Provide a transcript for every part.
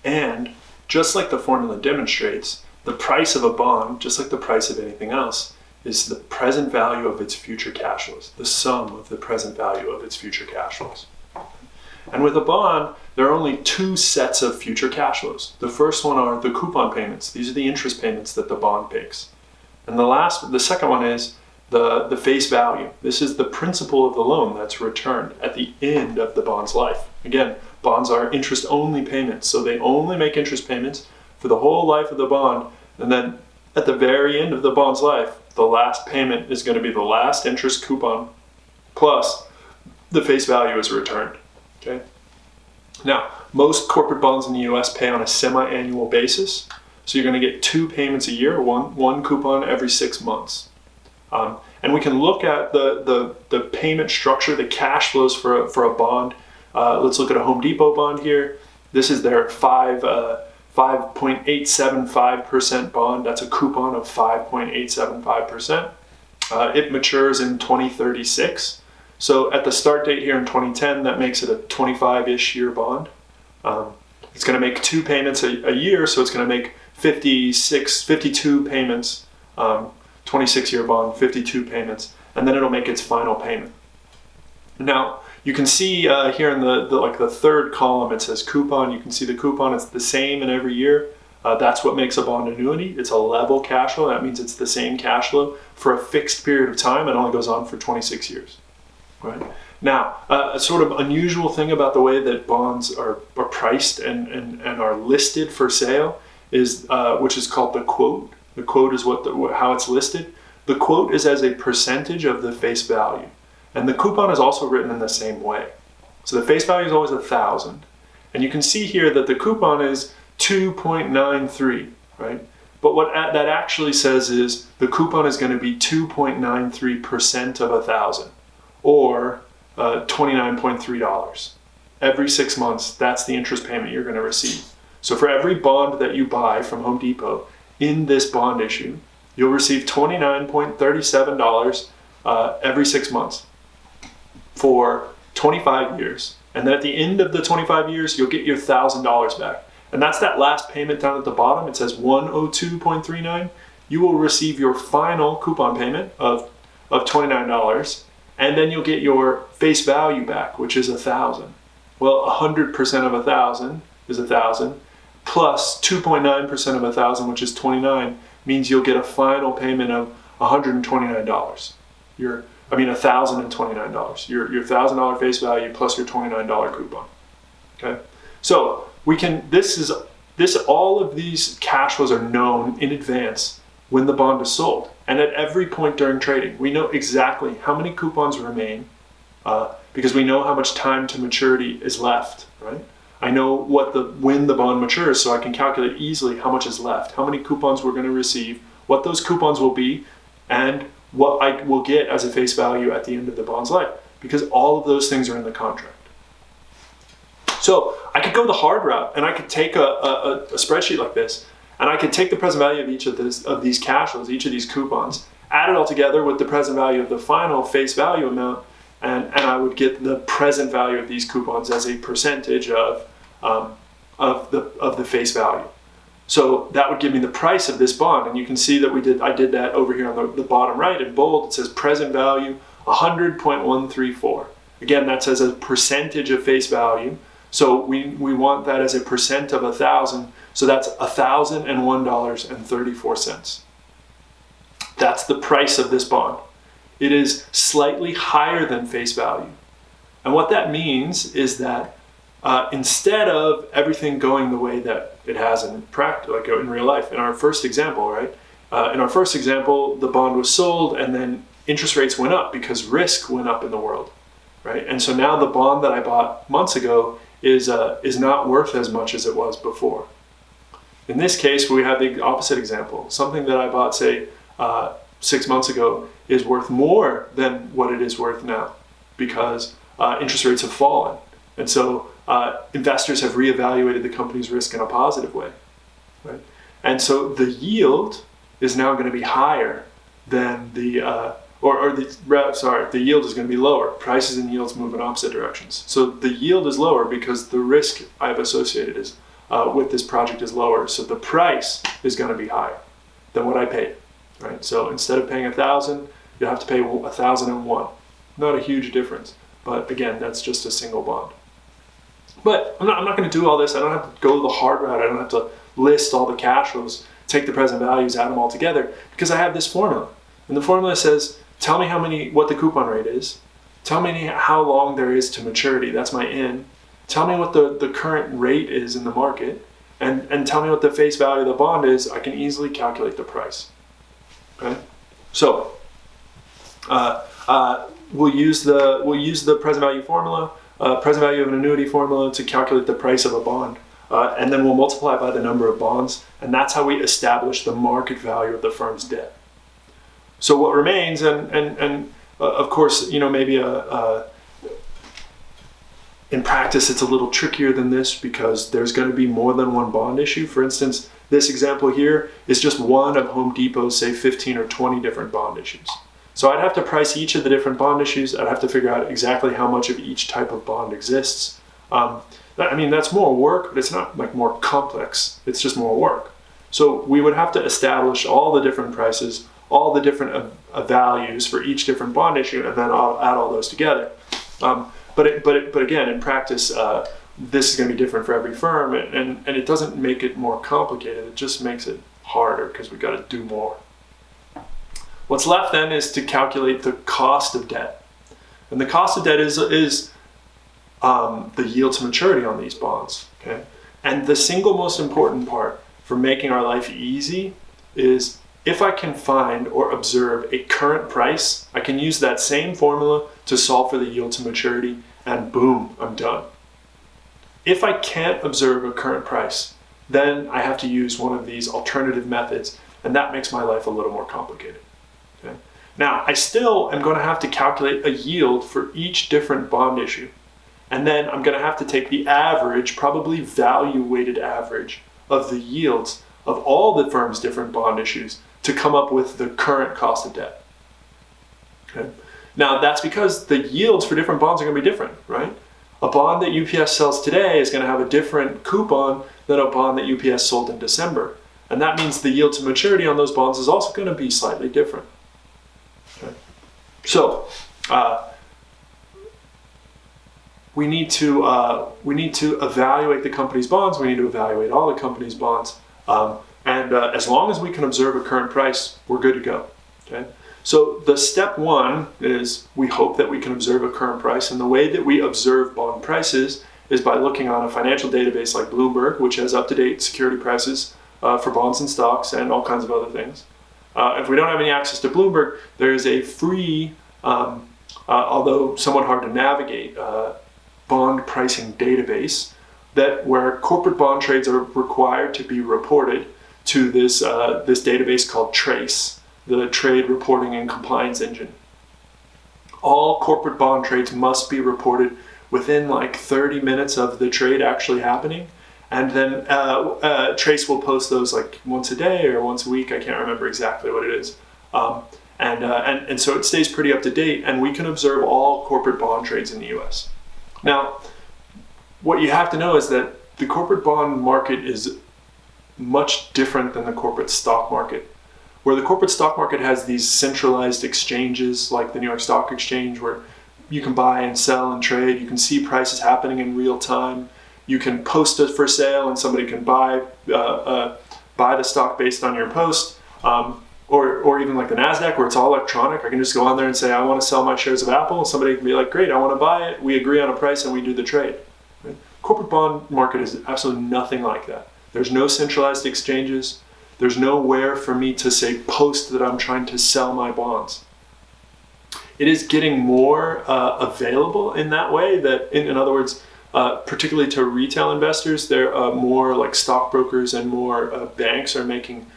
And just like the formula demonstrates, the price of a bond, just like the price of anything else, is the present value of its future cash flows, the sum of the present value of its future cash flows. And with a bond, there are only two sets of future cash flows. The first one are the coupon payments. These are the interest payments that the bond makes. And the second one is the face value. This is the principal of the loan that's returned at the end of the bond's life. Again, bonds are interest-only payments, so they only make interest payments for the whole life of the bond, and then at the very end of the bond's life, the last payment is going to be the last interest coupon plus the face value is returned. Okay. Now, most corporate bonds in the US pay on a semi-annual basis, so you're going to get two payments a year, one coupon every 6 months. And we can look at the payment structure, the cash flows for a bond. Let's look at a Home Depot bond here. This is their 5.875% bond. That's a coupon of 5.875%. It matures in 2036. So at the start date here in 2010, that makes it a 25-ish year bond. It's going to make two payments a year, so it's going to make 52 payments, 26-year bond, 52 payments, and then it'll make its final payment. Now, you can see here in the third column, it says coupon. You can see the coupon, it's the same in every year. That's what makes a bond annuity. It's a level cash flow. That means it's the same cash flow for a fixed period of time. It only goes on for 26 years. Right? Now, a sort of unusual thing about the way that bonds are priced and are listed for sale is, which is called the quote. The quote is how it's listed. The quote is as a percentage of the face value. And the coupon is also written in the same way. So the face value is always 1,000. And you can see here that the coupon is 2.93, right? But what that actually says is the coupon is going to be 2.93% of 1,000, or $29.3. Every 6 months, that's the interest payment you're going to receive. So for every bond that you buy from Home Depot in this bond issue, you'll receive $29.37 every 6 months for 25 years. And then at the end of the 25 years, you'll get your $1,000 back. And that's that last payment down at the bottom. It says 102.39. You will receive your final coupon payment of $29, and then you'll get your face value back, which is 1,000. Well, 100% of 1,000 is 1,000, plus 2.9% of 1,000, which is 29, means you'll get a final payment of $129. $1,029. Your $1,000 face value plus your $29 coupon. Okay, so all of these cash flows are known in advance when the bond is sold, and at every point during trading, we know exactly how many coupons remain because we know how much time to maturity is left. Right? I know when the bond matures, so I can calculate easily how much is left, how many coupons we're going to receive, what those coupons will be, and what I will get as a face value at the end of the bond's life, because all of those things are in the contract. So I could go the hard route, and I could take a spreadsheet like this, and I could take the present value of each of these cash flows, each of these coupons, add it all together with the present value of the final face value amount, and I would get the present value of these coupons as a percentage of the face value. So that would give me the price of this bond, and you can see that I did that over here on the bottom right in bold. It says present value 100.134. Again, that's as a percentage of face value. So we want that as a percent of 1,000. So that's $1,001.34. That's the price of this bond. It is slightly higher than face value. And what that means is that instead of everything going the way that it has in practice, like in real life, in our first example, right? In our first example, the bond was sold and then interest rates went up because risk went up in the world, right? And so now the bond that I bought months ago is not worth as much as it was before. In this case, we have the opposite example. Something that I bought, say, 6 months ago is worth more than what it is worth now because interest rates have fallen. And so investors have reevaluated the company's risk in a positive way, right? And so the yield is now going to be higher than the yield is going to be lower. Prices and yields move in opposite directions. So the yield is lower because the risk I've associated is with this project is lower. So the price is going to be higher than what I paid, right? So instead of paying 1,000, you have to pay 1,001. Not a huge difference, but again, that's just a single bond. But I'm not going to do all this. I don't have to go the hard route. I don't have to list all the cash flows, take the present values, add them all together, because I have this formula. And the formula says, tell me what the coupon rate is. Tell me how long there is to maturity. That's my in. Tell me what the current rate is in the market. And tell me what the face value of the bond is. I can easily calculate the price. Okay? So we'll use the present value formula, present value of an annuity formula to calculate the price of a bond. And then we'll multiply by the number of bonds, and that's how we establish the market value of the firm's debt. So what remains, and of course, maybe in practice it's a little trickier than this because there's going to be more than one bond issue. For instance, this example here is just one of Home Depot's, say, 15 or 20 different bond issues. So I'd have to price each of the different bond issues. I'd have to figure out exactly how much of each type of bond exists. That's more work, but it's not like more complex. It's just more work. So we would have to establish all the different prices, all the different values for each different bond issue, and then I'll add all those together. But again, in practice, this is going to be different for every firm, and it doesn't make it more complicated. It just makes it harder because we've got to do more. What's left then is to calculate the cost of debt, and the cost of debt is the yield to maturity on these bonds. Okay, and the single most important part for making our life easy is if I can find or observe a current price, I can use that same formula to solve for the yield to maturity, and boom, I'm done. If I can't observe a current price, then I have to use one of these alternative methods, and that makes my life a little more complicated. Okay? Now, I still am going to have to calculate a yield for each different bond issue, and then I'm going to have to take the average, probably value-weighted average, of the yields of all the firm's different bond issues to come up with the current cost of debt. Okay? Now, that's because the yields for different bonds are going to be different, right? A bond that UPS sells today is going to have a different coupon than a bond that UPS sold in December. And that means the yield to maturity on those bonds is also going to be slightly different. Okay? So, we need to evaluate the company's bonds. We need to evaluate all the company's bonds. And as long as we can observe a current price, we're good to go. Okay? So the step one is we hope that we can observe a current price. And the way that we observe bond prices is by looking on a financial database like Bloomberg, which has up-to-date security prices for bonds and stocks and all kinds of other things. If we don't have any access to Bloomberg, there is a free, although somewhat hard to navigate, bond pricing database where corporate bond trades are required to be reported to this database called TRACE, the Trade Reporting and Compliance Engine. All corporate bond trades must be reported within like 30 minutes of the trade actually happening, and then TRACE will post those like once a day or once a week. I can't remember exactly what it is. And so it stays pretty up to date, and we can observe all corporate bond trades in the US. Now, what you have to know is that the corporate bond market is much different than the corporate stock market. Where the corporate stock market has these centralized exchanges like the New York Stock Exchange where you can buy and sell and trade, you can see prices happening in real time, you can post it for sale and somebody can buy the stock based on your post, or even like the NASDAQ where it's all electronic. I can just go on there and say I want to sell my shares of Apple, and somebody can be like, great, I want to buy it, we agree on a price and we do the trade. Right? Corporate bond market is absolutely nothing like that. There's no centralized exchanges. There's nowhere for me to say post that I'm trying to sell my bonds. It is getting more available in that way that, in other words, particularly to retail investors, there are more like stockbrokers and more banks are making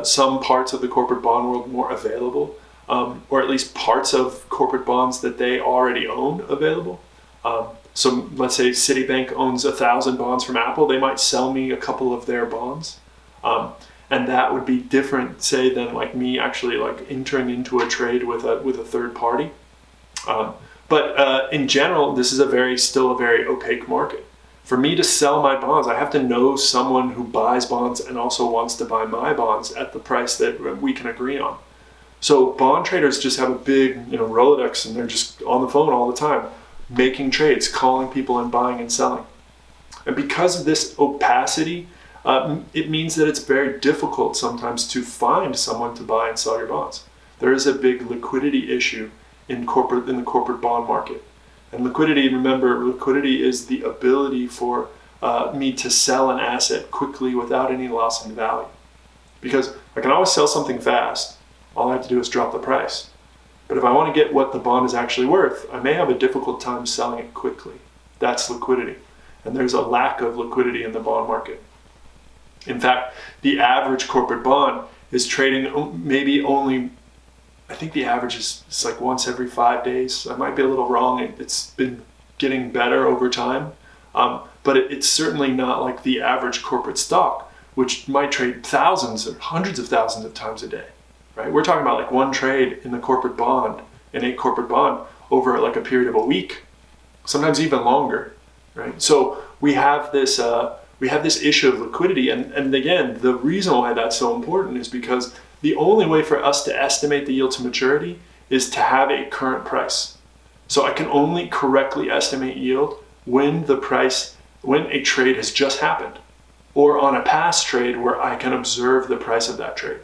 some parts of the corporate bond world more available, or at least parts of corporate bonds that they already own available. So let's say Citibank owns 1,000 bonds from Apple. They might sell me a couple of their bonds. And that would be different, say, than like me actually like entering into a trade with a third party. But in general, this is still a very opaque market. For me to sell my bonds, I have to know someone who buys bonds and also wants to buy my bonds at the price that we can agree on. So bond traders just have a big, Rolodex, and they're just on the phone all the time, making trades, calling people and buying and selling. And because of this opacity, it means that it's very difficult sometimes to find someone to buy and sell your bonds. There is a big liquidity issue in the corporate bond market. And liquidity, remember, liquidity is the ability for me to sell an asset quickly without any loss in value. Because I can always sell something fast. All I have to do is drop the price. But if I want to get what the bond is actually worth, I may have a difficult time selling it quickly. That's liquidity. And there's a lack of liquidity in the bond market. In fact, the average corporate bond is trading maybe only, I think the average is like once every 5 days. I might be a little wrong. It's been getting better over time. But it's certainly not like the average corporate stock, which might trade thousands or hundreds of thousands of times a day, right? We're talking about like one trade in a corporate bond over like a period of a week, sometimes even longer, right? So we have this issue of liquidity. And again, the reason why that's so important is because the only way for us to estimate the yield to maturity is to have a current price. So I can only correctly estimate yield when a trade has just happened, or on a past trade where I can observe the price of that trade.